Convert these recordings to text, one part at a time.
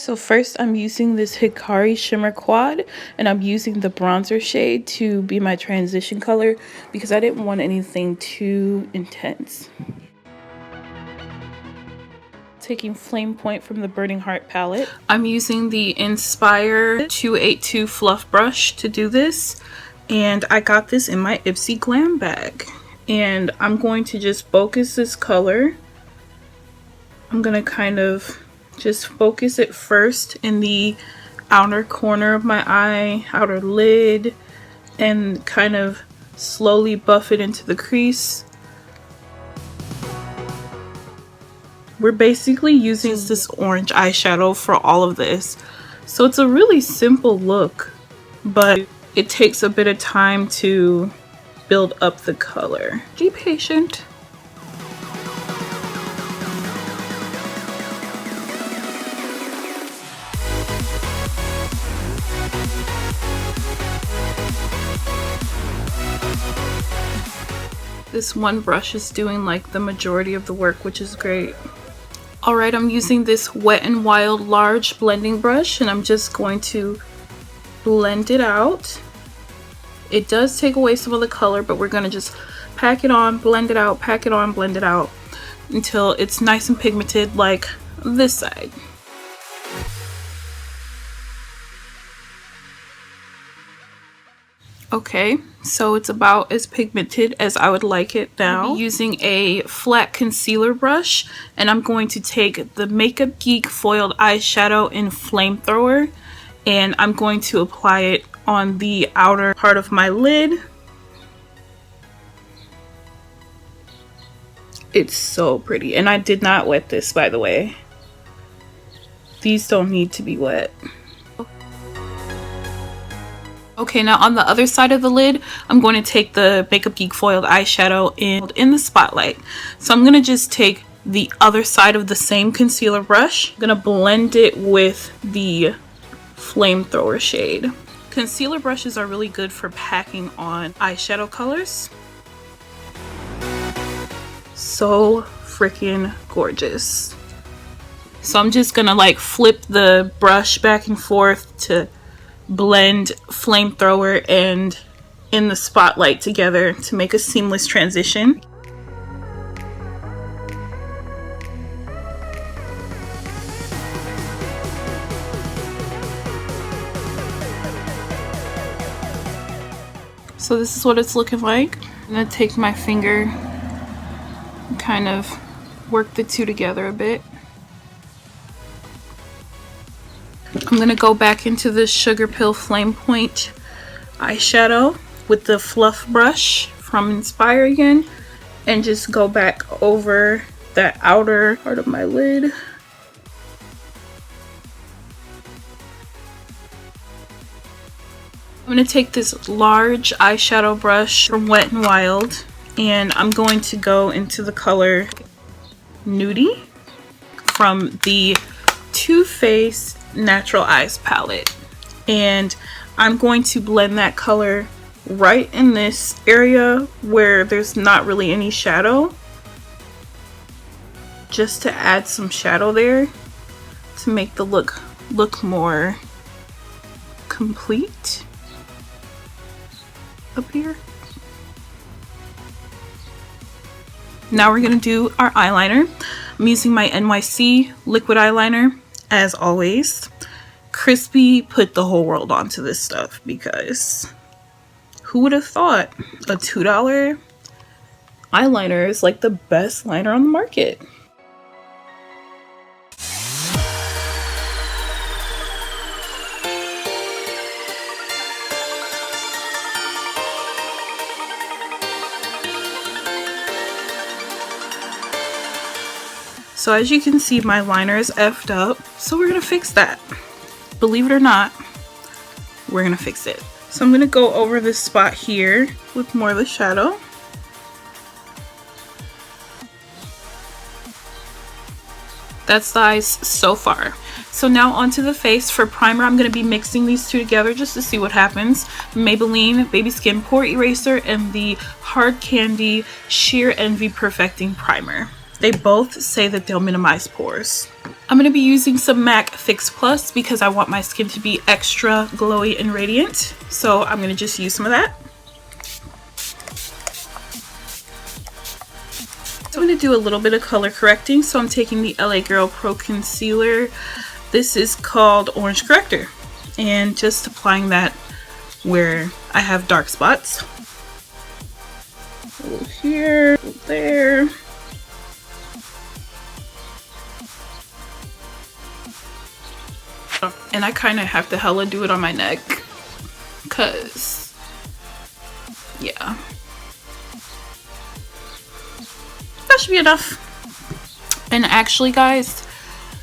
So first I'm using this Hikari Shimmer Quad, and I'm using the bronzer shade to be my transition color because I didn't want anything too intense. Taking Flame Point from the Burning Heart palette. I'm using the Inspire 282 fluff brush to do this, and I got this in my Ipsy Glam bag. And I'm going to just focus this color. I'm gonna kind of just focus it first in the outer corner of my eye, outer lid, and kind of slowly buff it into the crease. We're basically using this orange eyeshadow for all of this. So it's a really simple look, but it takes a bit of time to build up the color. Be patient. This one brush is doing like the majority of the work, which is great. Alright, I'm using this Wet n Wild large blending brush, and I'm just going to blend it out. It does take away some of the color, but we're going to just pack it on, blend it out, pack it on, blend it out until it's nice and pigmented like this side. Okay, so it's about as pigmented as I would like it now. I'm using a flat concealer brush, and I'm going to take the Makeup Geek Foiled eyeshadow in Flamethrower, and I'm going to apply it on the outer part of my lid. It's so pretty, and I did not wet this, by the way. These don't need to be wet. Okay, now on the other side of the lid, I'm going to take the Makeup Geek Foiled eyeshadow in the spotlight. So I'm going to just take the other side of the same concealer brush. I'm going to blend it with the Flamethrower shade. Concealer brushes are really good for packing on eyeshadow colors. So freaking gorgeous. So I'm just going to like flip the brush back and forth to blend Flamethrower and in the spotlight together to make a seamless transition. So this is what it's looking like. I'm gonna take my finger and kind of work the two together a bit. I'm going to go back into the Sugar Pill Flame Point eyeshadow with the fluff brush from Inspire again, and just go back over that outer part of my lid. I'm going to take this large eyeshadow brush from Wet n Wild, and I'm going to go into the color Nudie from the Too Faced Natural Eyes palette, and I'm going to blend that color right in this area where there's not really any shadow, just to add some shadow there to make the look more complete up here. Now we're gonna do our eyeliner. I'm using my NYC liquid eyeliner. As always, Crispy put the whole world onto this stuff, because who would have thought a $2 eyeliner is like the best liner on the market. So as you can see, my liner is effed up, so we're gonna fix that. Believe it or not, we're gonna fix it. So I'm gonna go over this spot here with more of the shadow. That's the eyes so far. So now onto the face. For primer, I'm going to be mixing these two together just to see what happens. Maybelline Baby Skin Pore Eraser and the Hard Candy Sheer Envy Perfecting Primer. They both say that they'll minimize pores. I'm going to be using some MAC Fix Plus because I want my skin to be extra glowy and radiant. So I'm going to just use some of that. So I'm going to do a little bit of color correcting. So I'm taking the LA Girl Pro Concealer. This is called Orange Corrector. And just applying that where I have dark spots. A little here, a little there. And I kind of have to hella do it on my neck, cause yeah, that should be enough. And actually guys,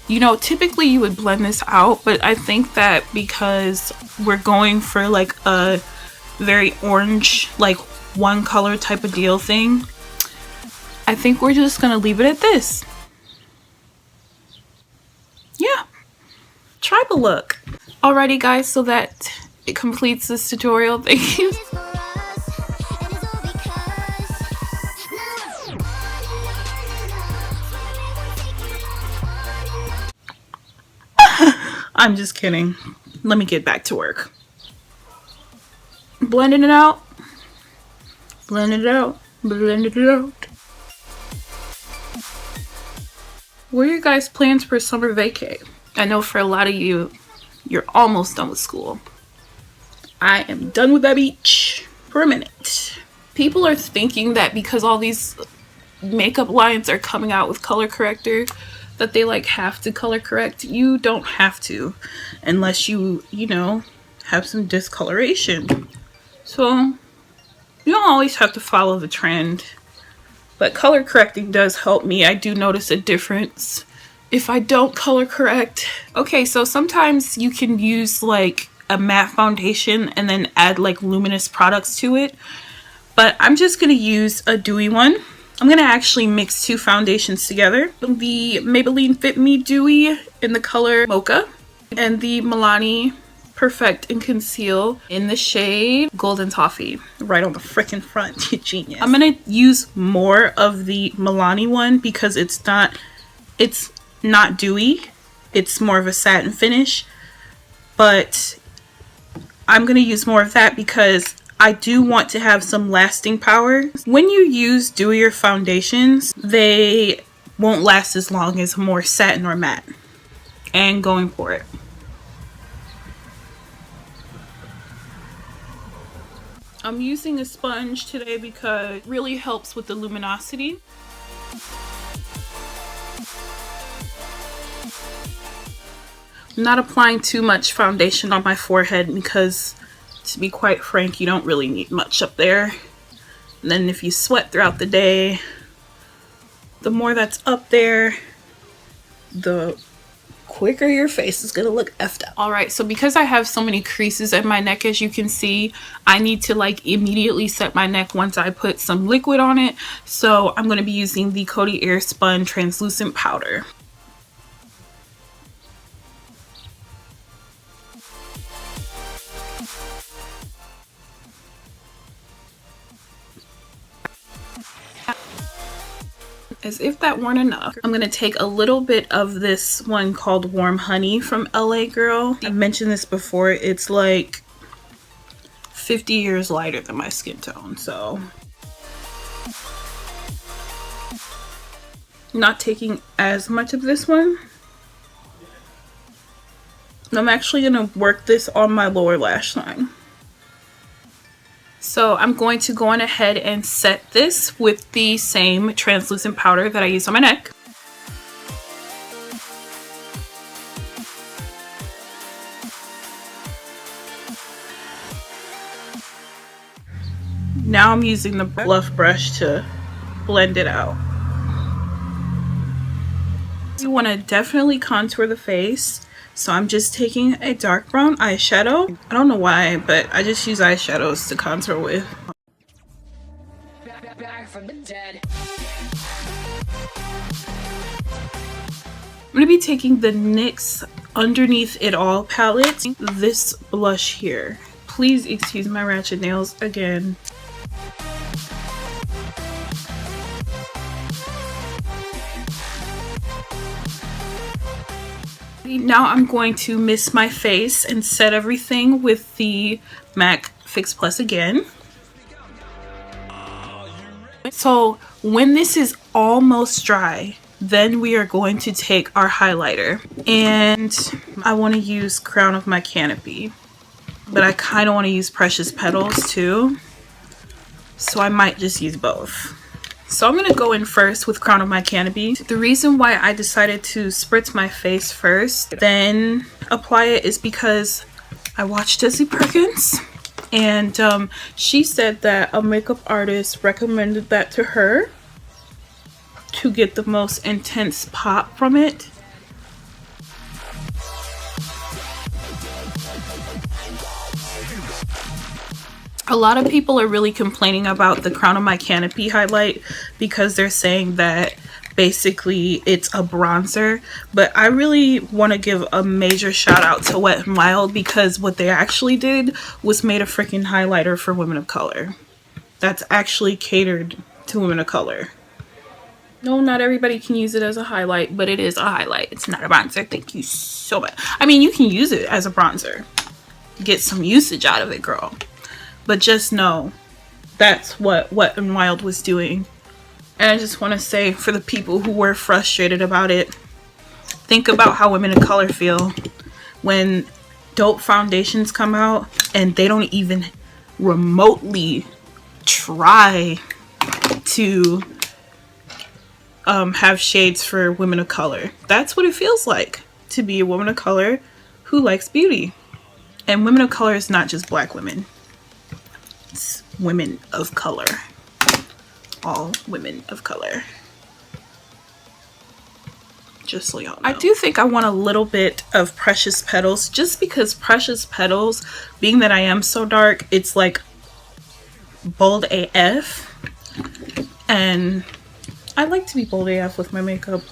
you know, typically you would blend this out, but I think that because we're going for like a very orange, like one color type of deal thing, I think we're just gonna leave it at this. Yeah. Tribal look. Alrighty guys, so that it completes this tutorial. Thank you. I'm just kidding. Let me get back to work. Blending it out. Blend it out. Blend it out. What are your guys' plans for summer vacay? I know for a lot of you, you're almost done with school. I am done with that beach for a minute. People are thinking that because all these makeup lines are coming out with color corrector, that they like have to color correct. You don't have to, unless you know, have some discoloration. So you don't always have to follow the trend, but color correcting does help me. I do notice a difference if I don't color correct. Okay, so sometimes you can use like a matte foundation and then add like luminous products to it, but I'm just gonna use a dewy one. I'm gonna actually mix two foundations together. The Maybelline Fit Me Dewy in the color Mocha and the Milani Perfect and Conceal in the shade Golden Toffee, right on the freaking front. You genius. I'm gonna use more of the Milani one because it's not dewy, it's more of a satin finish, but I'm gonna use more of that because I do want to have some lasting power. When you use dewier foundations, they won't last as long as more satin or matte. And going for it. I'm using a sponge today because it really helps with the luminosity. I'm not applying too much foundation on my forehead because, to be quite frank, you don't really need much up there. And then if you sweat throughout the day, the more that's up there, the quicker your face is gonna look effed up. Alright, so because I have so many creases in my neck, as you can see, I need to like immediately set my neck once I put some liquid on it. So I'm gonna be using the Coty Airspun Translucent Powder. As if that weren't enough, I'm going to take a little bit of this one called Warm Honey from LA Girl. I've mentioned this before. It's like 50 years lighter than my skin tone, so not taking as much of this one. I'm actually going to work this on my lower lash line. So I'm going to go on ahead and set this with the same translucent powder that I use on my neck. Now I'm using the blush brush to blend it out. You want to definitely contour the face. So I'm just taking a dark brown eyeshadow. I don't know why, but I just use eyeshadows to contour with. Back from the dead. I'm going to be taking the NYX Underneath It All palette. This blush here. Please excuse my ratchet nails again. Now I'm going to mist my face and set everything with the MAC Fix Plus again. So when this is almost dry, then we are going to take our highlighter, and I want to use Crown of My Canopy, but I kind of want to use Precious Petals too, so I might just use both. So I'm going to go in first with Crown of My Canopy. The reason why I decided to spritz my face first, then apply it, is because I watched Desi Perkins, and she said that a makeup artist recommended that to her to get the most intense pop from it. A lot of people are really complaining about the Crown of My Canopy highlight because they're saying that basically it's a bronzer, but I really want to give a major shout out to Wet n Wild, because what they actually did was made a freaking highlighter for women of color that's actually catered to women of color. No, not everybody can use it as a highlight, but it is a highlight. It's not a bronzer. Thank you so much. I mean, you can use it as a bronzer. Get some usage out of it, girl. But just know that's what Wet n Wild was doing. And I just want to say, for the people who were frustrated about it, think about how women of color feel when dope foundations come out and they don't even remotely try to have shades for women of color. That's what it feels like to be a woman of color who likes beauty. And women of color is not just black women. It's women of color. All women of color. Just so y'all know. I do think I want a little bit of Precious Petals, just because Precious Petals, being that I am so dark, it's like bold AF. And I like to be bold AF with my makeup.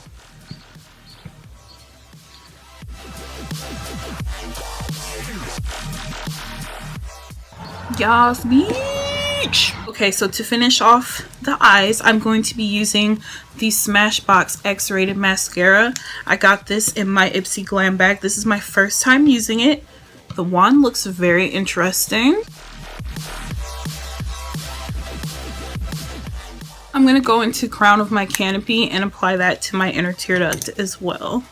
Yas beach. Okay, so to finish off the eyes, I'm going to be using the Smashbox X-Rated mascara. I got this in my Ipsy Glam bag. This is my first time using it. The wand looks very interesting. I'm going to go into Crown of My Canopy and apply that to my inner tear duct as well.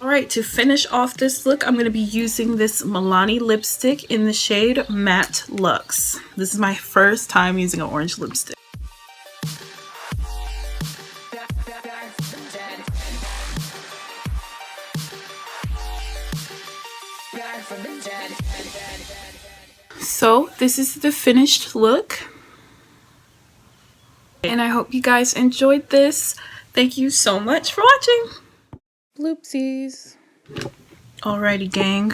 Alright, to finish off this look, I'm going to be using this Milani lipstick in the shade Matte Luxe. This is my first time using an orange lipstick. So this is the finished look, and I hope you guys enjoyed this. Thank you so much for watching. Bloopsies. Alrighty, gang.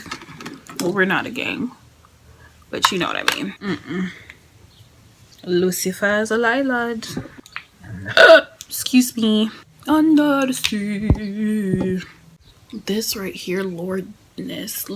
Well, we're not a gang, but you know what I mean. Lucifer's a lad. Excuse me. Under the sea. This right here, Lordness.